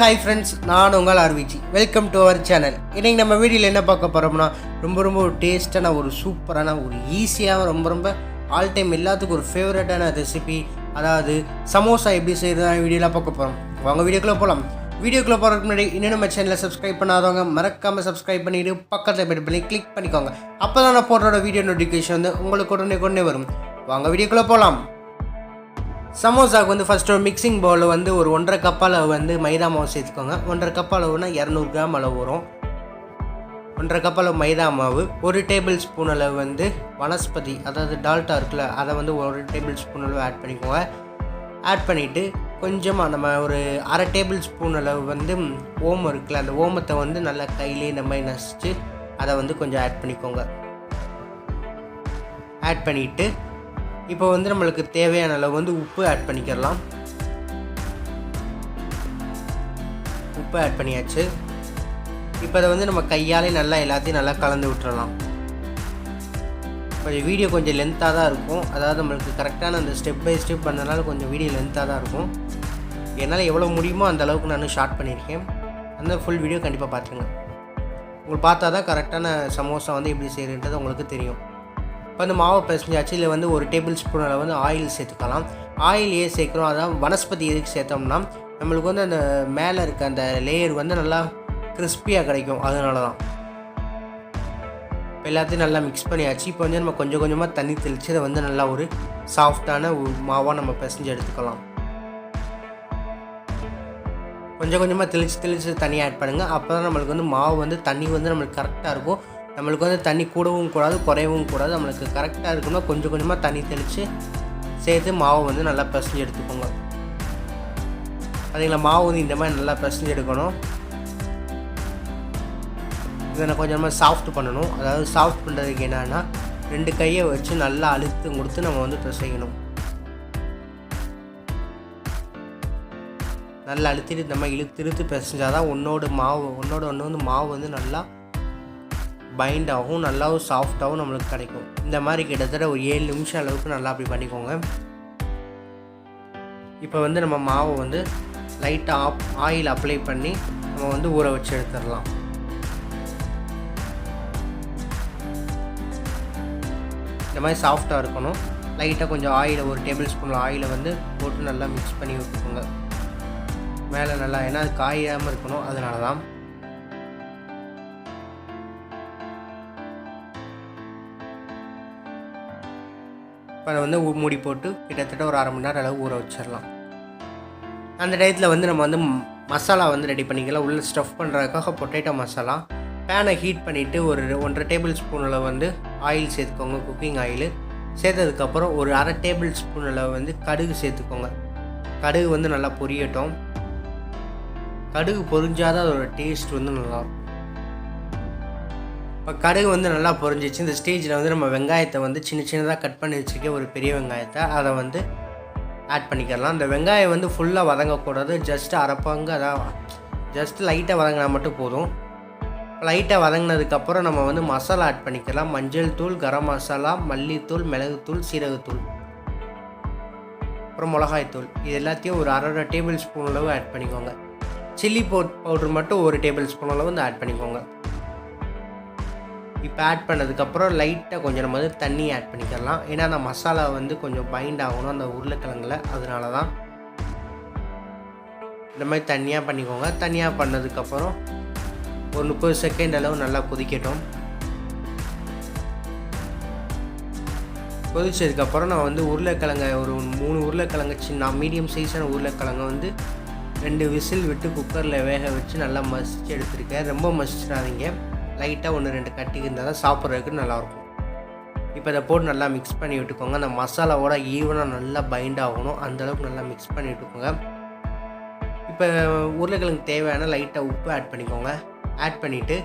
Hi friends, நான் உங்கள் R V G. Welcome to our channel. இன்றைக்கி நம்ம வீடியோவில் என்ன பார்க்க போகிறோம்னா ரொம்ப டேஸ்ட்டான ஒரு சூப்பரான ஒரு ஈஸியாக ரொம்ப ஆல் டைம் எல்லாத்துக்கும் ஒரு ஃபேவரட்டான ரெசிபி, அதாவது சமோசா எப்படி செய்கிறதா வீடியோவில் பார்க்க போகிறோம். வாங்க வீடியோக்குள்ளே போகலாம். வீடியோக்குள்ளே போகிறதுக்கு முன்னாடி இன்னும் நம்ம சேனலை சப்ஸ்கிரைப் பண்ணாதவங்க மறக்காமல் சப்ஸ்கிரைப் பண்ணிவிட்டு பக்கத்தில் பெல் பண்ணி கிளிக் பண்ணிக்கோங்க. அப்போ தான் நான் போடுற வீடியோ நோட்டிஃபிகேஷன் வந்து உங்களுக்கு உடனே வரும். வாங்க வீடியோக்குள்ளே போகலாம். சமோசாவுக்கு வந்து ஃபஸ்ட்டு ஒரு மிக்சிங் பவுலில் வந்து ஒரு 1.5 கப் அளவு வந்து மைதா மாவு சேர்த்துக்கோங்க. 1.5 கப் அளவுனா 200 கிராம் அளவு வரும். 1.5 கப் அளவு மைதா மாவு, 1 டேபிள் ஸ்பூன் அளவு வந்து வனஸ்பதி, அதாவது டால்டா இருக்குல்ல, அதை வந்து 1 டேபிள் ஸ்பூன் அளவு ஆட் பண்ணிக்கோங்க. ஆட் பண்ணிவிட்டு கொஞ்சமாக நம்ம ஒரு 1/2 டேபிள் ஸ்பூன் அளவு வந்து ஓமம் இருக்குல்ல, அந்த ஓமத்தை வந்து நல்லா கையிலே இந்த மாதிரி நசிச்சு அதை வந்து கொஞ்சம் ஆட் பண்ணிக்கோங்க. ஆட் பண்ணிவிட்டு இப்போ வந்து நம்மளுக்கு தேவையான அளவு வந்து உப்பு ஆட் பண்ணிக்கிறலாம். உப்பு ஆட் பண்ணியாச்சு. இப்போ அதை வந்து நம்ம கையாலே நல்லா எல்லாத்தையும் நல்லா கலந்து விட்டுறலாம். கொஞ்சம் வீடியோ கொஞ்சம் லென்த்தாக தான் இருக்கும், அதாவது நம்மளுக்கு கரெக்டான அந்த ஸ்டெப் பை ஸ்டெப் பண்ணனால கொஞ்சம் வீடியோ லென்த்தாக தான் இருக்கும். என்னால் எவ்வளோ முடியுமோ அந்த அளவுக்கு நான் ஷார்ட் பண்ணியிருக்கேன். அந்த ஃபுல் வீடியோ கண்டிப்பாக பார்த்துருங்க. உங்களுக்கு பார்த்தா தான் கரெக்டான சமோசா வந்து எப்படி செய்கிறன்றது உங்களுக்கு தெரியும். இப்போ அந்த மாவை பிசைஞ்சாச்சு. இதில் வந்து 1 டேபிள் ஸ்பூன் அளவு வந்து ஆயில் சேர்த்துக்கலாம். ஆயில் ஏன் சேர்க்குறோம், அதான் வனஸ்பதி எதுக்கு சேர்த்தோம்னா நம்மளுக்கு வந்து அந்த மேலே இருக்க அந்த லேயர் வந்து நல்லா கிறிஸ்பியாக கிடைக்கும், அதனால தான். இப்போ எல்லாத்தையும் நல்லா மிக்ஸ் பண்ணியாச்சு. இப்போ வந்து நம்ம கொஞ்சம் கொஞ்சமாக தண்ணி தெளித்து அதை வந்து நல்லா ஒரு சாஃப்டான மாவாக நம்ம பிசைஞ்சு எடுத்துக்கலாம். கொஞ்சம் கொஞ்சமாக தெளித்து தண்ணி ஆட் பண்ணுங்கள். அப்போ தான் நம்மளுக்கு வந்து மாவு வந்து தண்ணி வந்து நம்மளுக்கு கரெக்டாக இருக்கும். நம்மளுக்கு வந்து தண்ணி கூடவும் கூடாது, குறையவும் கூடாது. நம்மளுக்கு கரெக்டாக இருக்கணும்னா கொஞ்சம் கொஞ்சமாக தண்ணி தெளித்து சேர்த்து மாவு வந்து நல்லா பிசைஞ்சு எடுத்துக்கோங்க. அதுங்களா மாவு வந்து இந்த மாதிரி நல்லா பிசைஞ்சு எடுக்கணும். இதை கொஞ்சமாக சாஃப்ட் பண்ணணும். அதாவது சாஃப்ட் பண்ணுறதுக்கு என்னென்னா 2 கையை வச்சு நல்லா அழுத்து கொடுத்து நம்ம வந்து பிசைக்கணும். நல்லா அழுத்திட்டு இந்த மாதிரி இழுத்து பிசைஞ்சால் தான் ஒன்று வந்து மாவு வந்து நல்லா பைண்ட் ஆகும், நல்லாவும் சாஃப்டாகவும் நம்மளுக்கு கிடைக்கும். இந்த மாதிரி கிட்டத்தட்ட ஒரு 7 நிமிஷம் அளவுக்கு நல்லா அப்படி பண்ணிக்கோங்க. இப்போ வந்து நம்ம மாவை வந்து லைட்டாக ஆயில் அப்ளை பண்ணி நம்ம வந்து ஊற வச்சு எடுத்துடலாம். இந்த மாதிரி சாஃப்டாக இருக்கணும். லைட்டாக கொஞ்சம் ஆயிலை 1 டேபிள் ஸ்பூன் ஆயிலை வந்து போட்டு நல்லா மிக்ஸ் பண்ணி விட்டுக்கோங்க மேலே நல்லா, ஏன்னா அது காயாமல் இருக்கணும், அதனால தான். இப்போ அதை வந்து மூடி போட்டு கிட்டத்தட்ட ஒரு 1/2 மணி நேரம் அளவு ஊற வச்சிடலாம். அந்த டயத்தில் வந்து நம்ம வந்து மசாலா வந்து ரெடி பண்ணிக்கலாம். உள்ள ஸ்டஃப் பண்ணுறதுக்காக பொட்டேட்டோ மசாலா. பேனை ஹீட் பண்ணிவிட்டு ஒரு 1.5 டேபிள் ஸ்பூன் அளவு வந்து ஆயில் சேர்த்துக்கோங்க, குக்கிங் ஆயில். சேர்த்ததுக்கப்புறம் ஒரு 1/2 டேபிள் ஸ்பூன் அளவு வந்து கடுகு சேர்த்துக்கோங்க. கடுகு வந்து நல்லா பொரியட்டும். கடுகு பொரிஞ்சாதான் அதோட டேஸ்ட் வந்து நல்லாயிருக்கும். இப்போ கடுகு வந்து நல்லா பொரிஞ்சிச்சு. இந்த ஸ்டேஜில் வந்து நம்ம வெங்காயத்தை வந்து சின்னதாக கட் பண்ணி வச்சுருக்க ஒரு பெரிய வெங்காயத்தை அதை வந்து ஆட் பண்ணிக்கலாம். அந்த வெங்காயம் வந்து ஃபுல்லாக வதங்கக்கூடாது, ஜஸ்ட் அரைப்பாங்க, அதான் ஜஸ்ட் லைட்டாக வதங்கினா மட்டும் போதும். லைட்டாக வதங்கினதுக்கப்புறம் நம்ம வந்து மசாலா ஆட் பண்ணிக்கலாம். மஞ்சள் தூள், கரம் மசாலா, மல்லித்தூள், மிளகுத்தூள், சீரகத்தூள், அப்புறம் மிளகாய்த்தூள், இது எல்லாத்தையும் ஒரு 1/2 டேபிள் ஸ்பூன் அளவு ஆட் பண்ணிக்கோங்க. சில்லி பவுட்ரு மட்டும் 1 டேபிள் ஸ்பூன் அளவு வந்து ஆட் பண்ணிக்கோங்க. இப்போ ஆட் பண்ணதுக்கப்புறம் லைட்டாக கொஞ்சம் நம்ம வந்து தண்ணி ஆட் பண்ணிக்கலாம். ஏன்னா அந்த மசாலா வந்து கொஞ்சம் பைண்ட் ஆகணும் அந்த உருளைக்கிழங்குல, அதனால தான். இந்த மாதிரி தண்ணியாக பண்ணிக்கோங்க. தண்ணியாக பண்ணதுக்கப்புறம் ஒரு 30 செகண்ட் அளவு நல்லா கொதிக்கட்டும். கொதிச்சதுக்கப்புறம் நான் வந்து உருளைக்கிழங்கை ஒரு 3 உருளைக்கிழங்கு சின்ன மீடியம் சைஸான உருளைக்கிழங்கை வந்து 2 விசில் விட்டு குக்கரில் வேக வச்சு நல்லா மசிச்சு எடுத்துருக்கேன். ரொம்ப மசிச்சிடாதீங்க, லைட்டாக 1-2 கட்டிக்கு இருந்தால் தான் சாப்பிட்றதுக்கு நல்லாயிருக்கும். இப்போ அதை போட்டு நல்லா மிக்ஸ் பண்ணி விட்டுக்கோங்க. அந்த மசாலாவோட ஈவனாக நல்லா பைண்ட் ஆகணும், அந்தளவுக்கு நல்லா மிக்ஸ் பண்ணி விட்டுக்கோங்க. இப்போ உருளைக்கிழங்கு தேவையான லைட்டாக உப்பு ஆட் பண்ணிக்கோங்க. ஆட் பண்ணிவிட்டு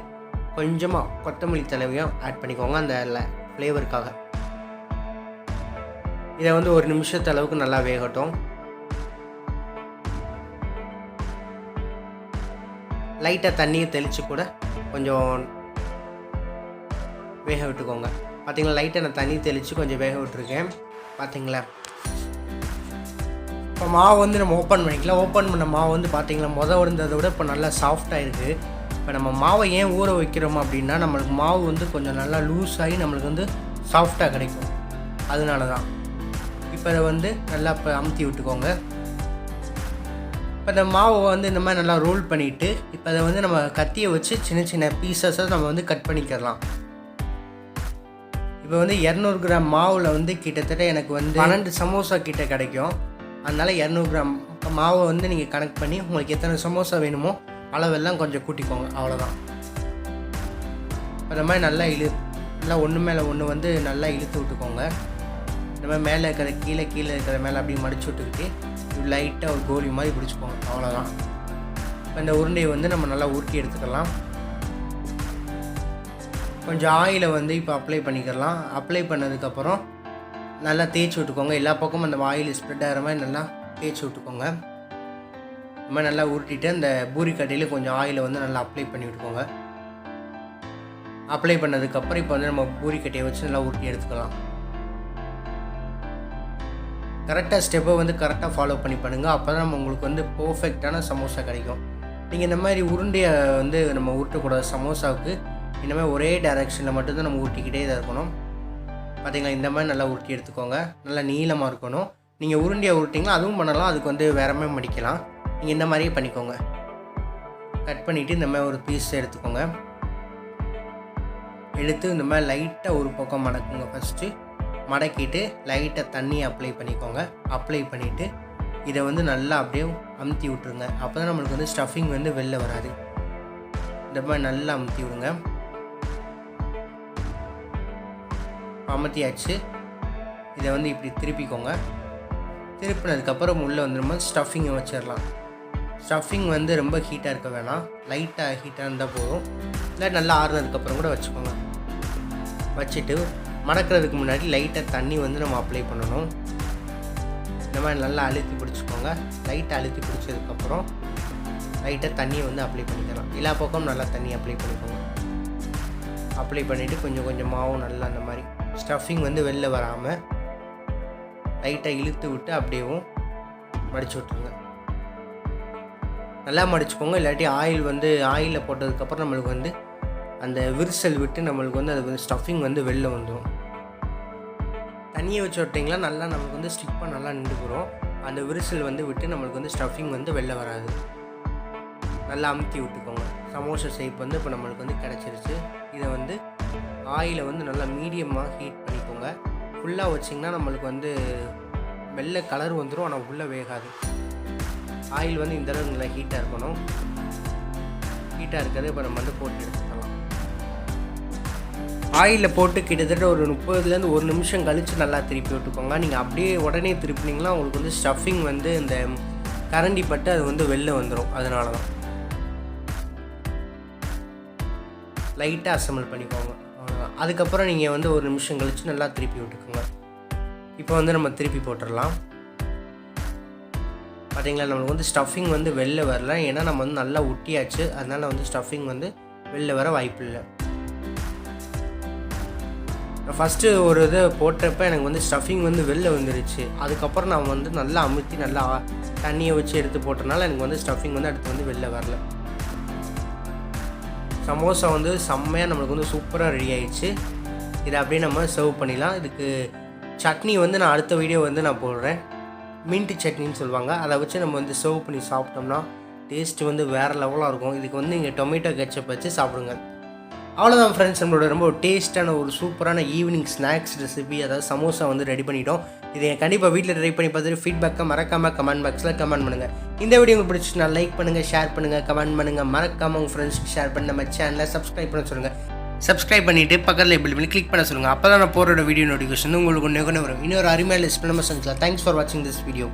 கொஞ்சமாக கொத்தமல்லி தழையும் ஆட் பண்ணிக்கோங்க அந்த ஃப்ளேவருக்காக. இதை வந்து 1 நிமிஷத்து அளவுக்கு நல்லா வேகட்டும். லைட்டாக தண்ணியை தெளித்து கூட கொஞ்சம் வேக விட்டுக்கோங்க. பார்த்தீங்களா, லைட்டாக நான் தண்ணி தெளித்து கொஞ்சம் வேக விட்டுருக்கேன். பார்த்தீங்களா, இப்போ மாவு வந்து நம்ம ஓப்பன் பண்ணிக்கலாம். ஓப்பன் பண்ண மாவு வந்து பார்த்திங்கன்னா இருந்ததை விட இப்போ நல்லா சாஃப்டாக இருக்குது. இப்போ நம்ம மாவை ஏன் ஊற வைக்கிறோம் அப்படின்னா நம்மளுக்கு மாவு வந்து கொஞ்சம் நல்லா லூஸ் ஆகி நம்மளுக்கு வந்து சாஃப்டாக கிடைக்கும். அதனால தான். இப்போ இதை வந்து நல்லா இப்போ அமுத்தி விட்டுக்கோங்க. இப்போ இந்த மாவை வந்து இந்த மாதிரி நல்லா ரோல் பண்ணிவிட்டு இப்போ அதை வந்து நம்ம கத்தியை வச்சு சின்ன சின்ன பீசஸாக நம்ம வந்து கட் பண்ணிக்கிறலாம். இப்போ வந்து 200 கிராம் மாவில் வந்து கிட்டத்தட்ட எனக்கு வந்து 12 சமோசா கிட்ட கிடைக்கும். அதனால் 200 கிராம் மாவை வந்து நீங்கள் கனெக்ட் பண்ணி உங்களுக்கு எத்தனை சமோசா வேணுமோ அளவெல்லாம் கொஞ்சம் கூட்டிக்கோங்க. அவ்வளோதான். அந்த மாதிரி நல்லா நல்லா ஒன்று மேலே ஒன்று வந்து நல்லா இழுத்து விட்டுக்கோங்க. இந்த மாதிரி மேலே இருக்கிற கீழே இருக்கிற மேலே அப்படியே மடிச்சு விட்டுக்கிட்டு லைட்டாக ஒரு கோலி மாதிரி பிடிச்சிக்கோங்க. அவ்வளோதான். இப்போ இந்த உருண்டையை வந்து நம்ம நல்லா உருட்டி எடுத்துக்கலாம். கொஞ்சம் ஆயிலை வந்து இப்போ அப்ளை பண்ணிக்கலாம். அப்ளை பண்ணதுக்கப்புறம் நல்லா தேய்ச்சி விட்டுக்கோங்க. எல்லா பக்கமும் அந்த ஆயில் ஸ்ப்ரெட் ஆகிற மாதிரி நல்லா தேய்ச்சி விட்டுக்கோங்க. இந்த மாதிரி நல்லா உருட்டிட்டு அந்த பூரி கட்டையில் கொஞ்சம் ஆயிலை வந்து நல்லா அப்ளை பண்ணி விட்டுக்கோங்க. அப்ளை பண்ணதுக்கப்புறம் இப்போ வந்து நம்ம பூரி கட்டையை வச்சு நல்லா உருட்டி எடுத்துக்கலாம். கரெக்டாக ஸ்டெப்பை வந்து கரெக்டாக ஃபாலோ பண்ணி பண்ணுங்கள். அப்போ தான் நம்ம உங்களுக்கு வந்து பர்ஃபெக்டான சமோசா கிடைக்கும். நீங்கள் இந்த மாதிரி உருண்டையை வந்து நம்ம உருட்டக்கூடாது. சமோசாவுக்கு இந்த மாதிரி ஒரே டைரெக்ஷனில் மட்டும்தான் நம்ம உருட்டிக்கிட்டே தான் இருக்கணும். பார்த்திங்களா, இந்த மாதிரி நல்லா உருட்டி எடுத்துக்கோங்க. நல்லா நீளமாக இருக்கணும். நீங்கள் உருண்டையை உருட்டிங்களா அதுவும் பண்ணலாம். அதுக்கு வந்து வேற மாதிரி மடிக்கலாம். நீங்கள் இந்த மாதிரியே பண்ணிக்கோங்க. கட் பண்ணிவிட்டு இந்த மாதிரி ஒரு பீஸ் எடுத்துக்கோங்க. எடுத்து இந்த மாதிரி லைட்டாக ஒரு பக்கம் மடக்குங்க. ஃபஸ்ட்டு மடக்கிட்டு லைட்டாக தண்ணி அப்ளை பண்ணிக்கோங்க. அப்ளை பண்ணிவிட்டு இதை வந்து நல்லா அப்படியே அமுத்தி விட்ருங்க. அப்போ தான் நம்மளுக்கு வந்து ஸ்டஃபிங் வந்து வெளில வராது. இந்த மாதிரி நல்லா அமுத்தி விடுங்க. அமுத்தியாச்சு. இதை வந்து இப்படி திருப்பிக்கோங்க. திருப்பினதுக்கப்புறம் உள்ளே வந்து நம்ம ஸ்டஃபிங்கை வச்சிடலாம். ஸ்டஃபிங் வந்து ரொம்ப ஹீட்டாக இருக்க வேணாம். லைட்டாக ஹீட்டாக இருந்தால் போதும். இல்லை நல்லா ஆறுனதுக்கப்புறம் கூட வச்சுக்கோங்க. வச்சுட்டு மடக்கிறதுக்கு முன்னாடி லைட்டாக தண்ணி வந்து நம்ம அப்ளை பண்ணணும். இந்த மாதிரி நல்லா அழுத்தி பிடிச்சிக்கோங்க. லைட்டாக அழுத்தி பிடிச்சதுக்கப்புறம் லைட்டாக தண்ணியை வந்து அப்ளை பண்ணிக்கலாம். எல்லா பக்கமும் நல்லா தண்ணி அப்ளை பண்ணிக்கோங்க. அப்ளை பண்ணிவிட்டு கொஞ்சம் கொஞ்சமாகவும் நல்லா அந்த மாதிரி ஸ்டஃபிங் வந்து வெளில வராமல் லைட்டாக இழுத்து விட்டு அப்படியேவும் மடிச்சு விட்ருங்க. நல்லா மடிச்சுக்கோங்க. இல்லாட்டி ஆயிலில் போட்டதுக்கப்புறம் நம்மளுக்கு வந்து அந்த விரிசல் விட்டு நம்மளுக்கு வந்து அது ஸ்டஃபிங் வந்து வெளில வந்துடும். தண்ணியை வச்சு விட்டிங்களா நல்லா நமக்கு வந்து ஸ்டிப்பாக நல்லா நின்றுக்கிறோம். அந்த விரிசல் வந்து விட்டு நம்மளுக்கு வந்து ஸ்டஃபிங் வந்து வெளில வராது. நல்லா அமுத்தி விட்டுக்கோங்க. சமோசா ஷேப் வந்து இப்போ நம்மளுக்கு வந்து கிடச்சிருச்சு. இதை வந்து ஆயிலை வந்து நல்லா மீடியமாக ஹீட் பண்ணிக்கோங்க. ஃபுல்லாக வச்சிங்கன்னா நம்மளுக்கு வந்து வெள்ளை கலர் வந்துடும். ஆனால் உள்ளே வேகாது. ஆயில் வந்து இந்த அளவுக்கு நல்லா ஹீட்டாக இருக்கணும். ஹீட்டாக இருக்கிறது இப்போ நம்ம வந்து போட்டு எடுத்துக்கலாம். ஆயிலில் போட்டு கிட்டத்தட்ட ஒரு 30லேருந்து 1 நிமிஷம் கழித்து நல்லா திருப்பி விட்டுக்கோங்க. நீங்கள் அப்படியே உடனே திருப்பினீங்கன்னா உங்களுக்கு வந்து ஸ்டஃபிங் வந்து இந்த கரண்டி பட்டு அது வந்து வெளில வந்துடும். அதனால தான் லைட்டாக அசம்பிள் பண்ணிக்கோங்க. அவ்வளோதான். அதுக்கப்புறம் நீங்கள் வந்து 1 நிமிஷம் கழித்து நல்லா திருப்பி விட்டுக்கோங்க. இப்போ வந்து நம்ம திருப்பி போட்டுடலாம். பார்த்தீங்களா, நம்மளுக்கு வந்து ஸ்டஃபிங் வந்து வெளில வரல. ஏன்னா நம்ம வந்து நல்லா ஒட்டியாச்சு. அதனால் வந்து ஸ்டஃபிங் வந்து வெளில வர வாய்ப்பு இல்லை. ஃபஸ்ட்டு ஒரு இது போட்டப்போ எனக்கு வந்து ஸ்டஃபிங் வந்து வெளில வந்துருச்சு. அதுக்கப்புறம் நான் வந்து நல்லா அமுத்தி நல்லா தண்ணியை வச்சு எடுத்து போட்டனால எனக்கு வந்து ஸ்டஃபிங் வந்து அடுத்து வந்து வெளில வரல. சமோசா வந்து செம்மையாக நம்மளுக்கு வந்து சூப்பராக ரெடி ஆகிடுச்சு. இதை அப்படியே நம்ம சர்வ் பண்ணிடலாம். இதுக்கு சட்னி வந்து நான் அடுத்த வீடியோ வந்து நான் போடுறேன். மின்ட்டு சட்னின்னு சொல்லுவாங்க. அதை வச்சு நம்ம வந்து சர்வ் பண்ணி சாப்பிட்டோம்னா டேஸ்ட்டு வந்து வேறு லெவலாக இருக்கும். இதுக்கு வந்து நீங்கள் டொமேட்டோ கெச்சப் வச்சு சாப்பிடுங்க. அவ்வளோதான் ஃப்ரெண்ட்ஸ், நம்மளோட ரொம்ப டேஸ்ட்டான ஒரு சூப்பரான ஈவினிங் ஸ்நாக்ஸ் ரெசிபி, அதாவது சமோசா வந்து ரெடி பண்ணிட்டோம். இதை கண்டிப்பாக வீட்டில் ட்ரை பண்ணி பார்த்துட்டு ஃபீட்பேக்கை மறக்காமல் கமெண்ட் பாக்ஸில் கமெண்ட் பண்ணுங்கள். இந்த வீடியோ உங்களுக்கு பிடிச்சிச்சுன்னா லைக் பண்ணுங்கள், ஷேர் பண்ணுங்கள், கமெண்ட் பண்ணுங்கள். மறக்காமல் உங்கள் ஃப்ரெண்ட்ஸ்க்கு ஷேர் பண்ணி நம்ம சேனலை சப்ஸ்கிரைப் பண்ண சொல்லுங்கள். சப்ஸ்கிரைப் பண்ணிவிட்டு பக்கத்தில் பெல் பண்ணி கிளிக் பண்ண சொல்லுங்கள். அப்போ தான் நான் போகிற வீடியோ நோட்டிஃபிகேஷன் உங்களுக்கு ஒன்று வரும். இன்னொரு அருமையான லிஸ்ட் நம்ம செஞ்சுக்கலாம். தேங்க்ஸ் ஃபார் வாட்சிங் திஸ் வீடியோ.